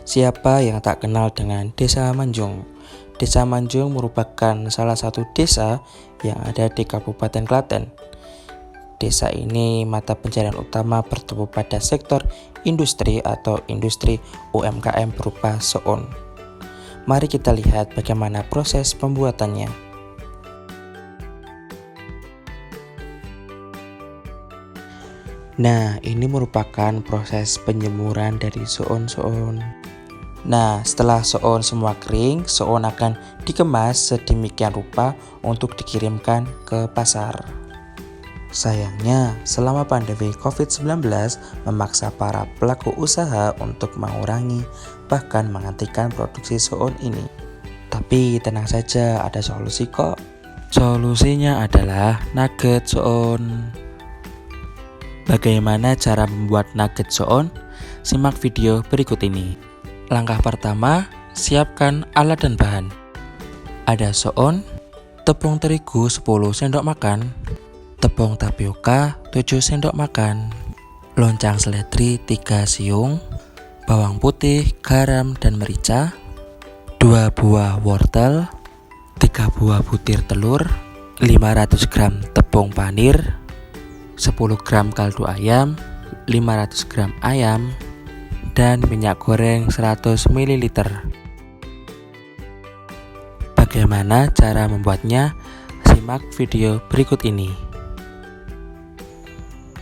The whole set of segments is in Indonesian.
Siapa yang tak kenal dengan Desa Manjung? Desa Manjung merupakan salah satu desa yang ada di Kabupaten Klaten. Desa ini mata pencarian utama bertumbuh pada sektor industri atau industri UMKM berupa soun. Mari kita lihat bagaimana proses pembuatannya. Nah, ini merupakan proses penjemuran dari soun-soun. Nah, setelah soun semua kering, soun akan dikemas sedemikian rupa untuk dikirimkan ke pasar. Sayangnya, selama pandemi COVID-19 memaksa para pelaku usaha untuk mengurangi bahkan menghentikan produksi soun ini. Tapi tenang saja, ada solusi kok. Solusinya adalah nugget soun. Bagaimana cara membuat nugget soun? Simak video berikut ini. Langkah pertama, siapkan alat dan bahan. Ada soun, tepung terigu 10 sendok makan, tepung tapioka 7 sendok makan, loncang seledri 3 siung, bawang putih, garam dan merica, 2 buah wortel, 3 buah butir telur, 500 gram tepung panir, 10 gram kaldu ayam, 500 gram ayam, dan minyak goreng 100 ml. Bagaimana cara membuatnya? Simak video berikut ini.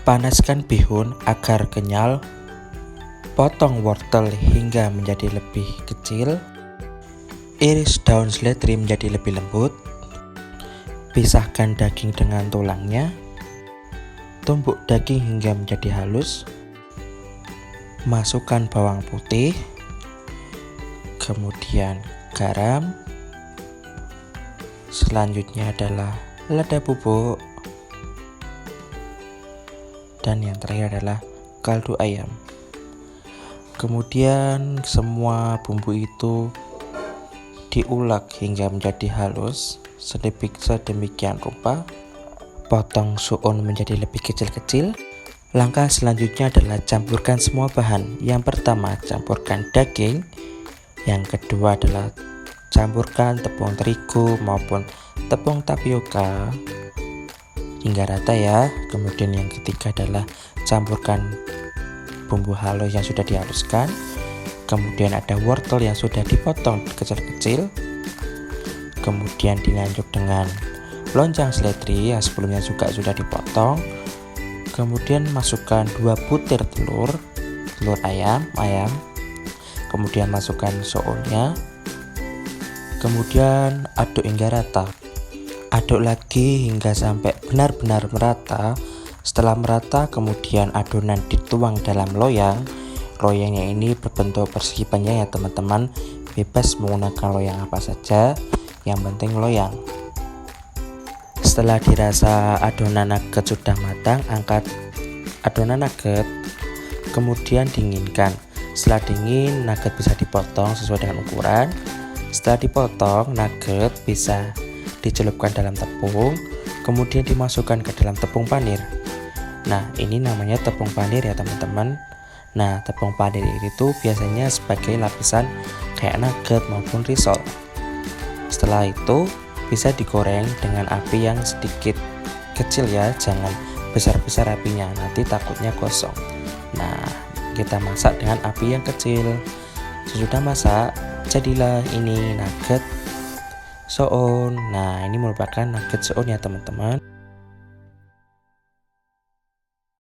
Panaskan bihun agar kenyal. Potong wortel hingga menjadi lebih kecil. Iris daun seledri menjadi lebih lembut. Pisahkan daging dengan tulangnya. Tumbuk daging hingga menjadi halus. Masukkan bawang putih, kemudian garam, selanjutnya adalah lada bubuk, dan yang terakhir adalah kaldu ayam. Kemudian semua bumbu itu diulek hingga menjadi halus sedemikian rupa. Potong soun menjadi lebih kecil-kecil. Langkah selanjutnya adalah campurkan semua bahan. Yang pertama, campurkan daging. Yang kedua adalah campurkan tepung terigu maupun tepung tapioka hingga rata ya. Kemudian yang ketiga adalah campurkan bumbu halus yang sudah dihaluskan. Kemudian ada wortel yang sudah dipotong kecil-kecil. Kemudian dilanjut dengan loncang seledri yang sebelumnya juga sudah dipotong. Kemudian masukkan 2 butir telur ayam. Kemudian masukkan sounnya. Kemudian aduk hingga rata. Aduk lagi hingga sampai benar-benar merata. Setelah merata, kemudian adonan dituang dalam loyang. Loyangnya ini berbentuk persegi panjang ya teman-teman. Bebas menggunakan loyang apa saja, yang penting loyang. Setelah dirasa adonan nugget sudah matang, angkat adonan nugget, kemudian dinginkan. Setelah dingin, nugget bisa dipotong sesuai dengan ukuran. Setelah dipotong, nugget bisa dicelupkan dalam tepung, kemudian dimasukkan ke dalam tepung panir. Nah, ini namanya tepung panir ya teman-teman. Nah, tepung panir ini tuh biasanya sebagai lapisan kayak nugget maupun risol. Setelah itu bisa digoreng dengan api yang sedikit kecil ya, jangan besar-besar apinya, nanti takutnya gosong. Nah, kita masak dengan api yang kecil. Sesudah masak, jadilah ini nugget soun. Nah, ini merupakan nugget soun ya teman-teman.